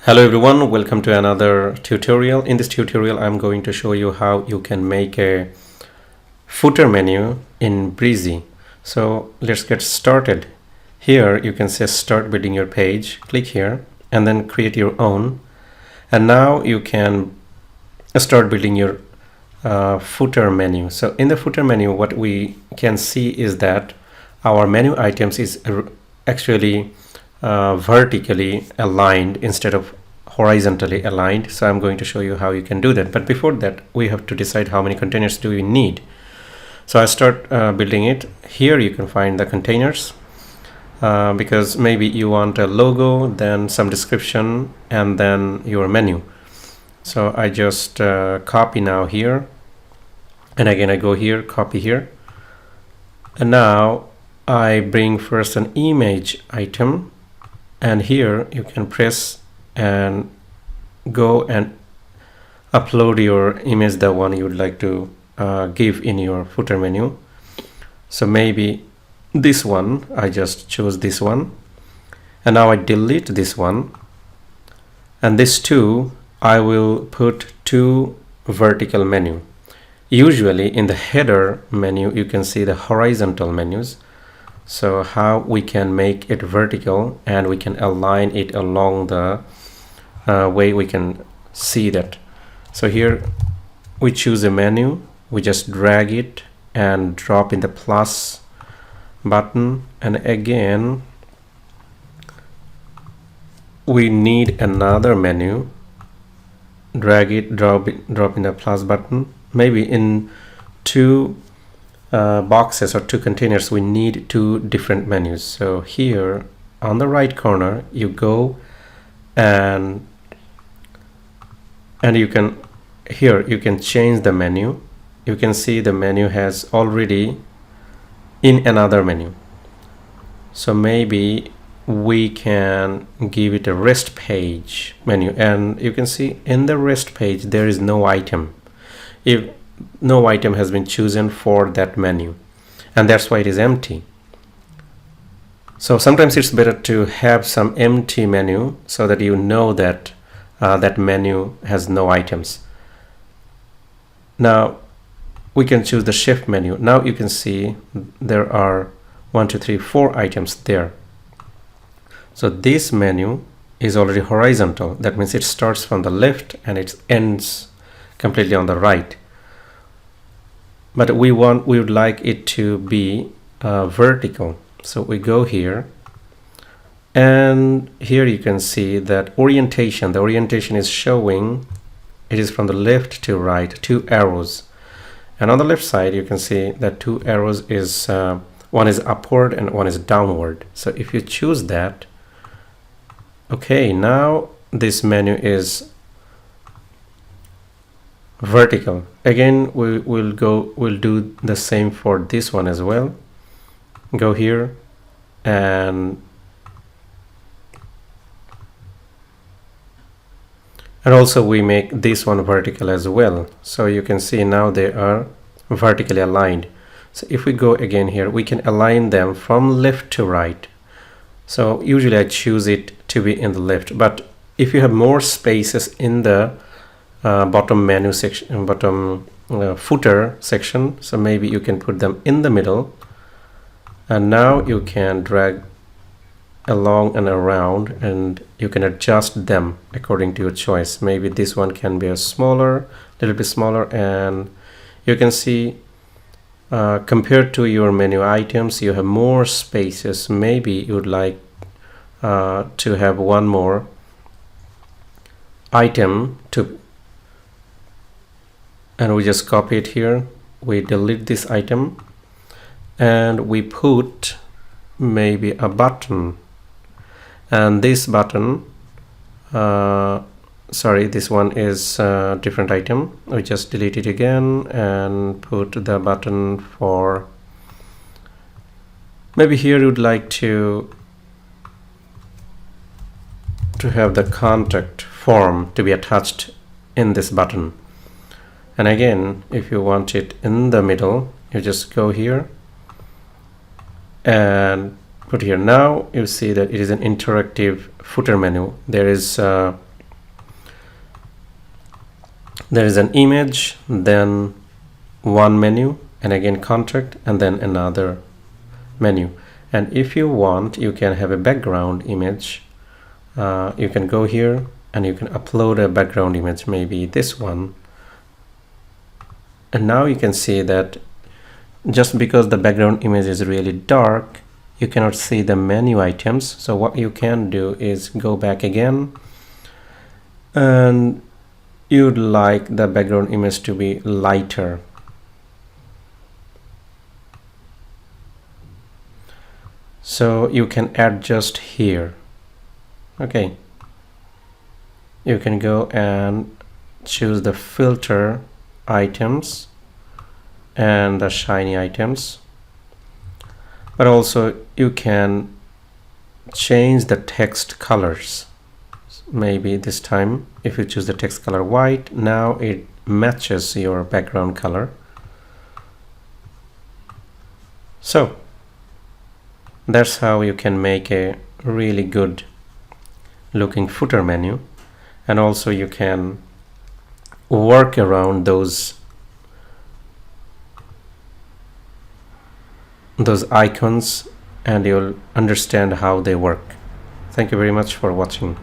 Hello everyone, welcome to another tutorial. In this tutorial I'm going to show you how you can make a footer menu in Brizy. So let's get started. Here you can say start building your page, click here and then create your own, and now you can start building your footer menu. So in the footer menu what we can see is that our menu items is actually vertically aligned instead of horizontally aligned. So I'm going to show you how you can do that, but before that we have to decide how many containers do we need. So I start building it. Here you can find the containers because maybe you want a logo, then some description, and then your menu. So I just copy now here, and again I go here, copy here, and now I bring first an image item, and here you can press and go and upload your image, the one you would like to give in your footer menu. So maybe this one, I just chose this one, and now I delete this one, and this two I will put two vertical menu. Usually in the header menu you can see the horizontal menus. So how we can make it vertical and we can align it along the way we can see that. So here we choose a menu, we just drag it and drop in the plus button, and again we need another menu, drag it, drop in the plus button. Maybe in two boxes or two containers we need two different menus. So here on the right corner you go and you can change the menu. You can see the menu has already in another menu. So maybe we can give it a rest page menu, and you can see in the rest page there is no item. If no item has been chosen for that menu, and that's why it is empty. So sometimes it's better to have some empty menu so that you know that that menu has no items. Now we can choose the shift menu. Now you can see there are 1 2 3 4 items there. So this menu is already horizontal. That means it starts from the left and it ends completely on the right. But we would like it to be vertical. So we go here, and here you can see that orientation. The orientation is showing it is from the left to right, two arrows. And on the left side you can see that two arrows is one is upward and one is downward. So if you choose that, okay, now this menu is vertical. Again we'll do the same for this one as well. Go here and also we make this one vertical as well. So you can see now they are vertically aligned. So if we go again here, we can align them from left to right. So usually I choose it to be in the left, but if you have more spaces in the bottom menu section, bottom footer section, so maybe you can put them in the middle, and now you can drag along and around and you can adjust them according to your choice. Maybe this one can be a little bit smaller, and you can see compared to your menu items you have more spaces. Maybe you would like to have one more item and we just copy it here, we delete this item, and we put maybe a button, and this button sorry, this one is a different item. We just delete it again and put the button for, maybe here you would like to have the contact form to be attached in this button. And again, if you want it in the middle, you just go here and put here. Now you see that it is an interactive footer menu. There is There is an image, then one menu, and again contact, and then another menu. And if you want, you can have a background image. You can go here and you can upload a background image, maybe this one. And now you can see that just because the background image is really dark, you cannot see the menu items. So what you can do is go back again, and you'd like the background image to be lighter. So you can adjust here. Okay, you can go and choose the filter items and the shiny items, but also you can change the text colors. Maybe this time if you choose the text color white, now it matches your background color. So that's how you can make a really good looking footer menu, and also you can work around those icons and you'll understand how they work. Thank you very much for watching.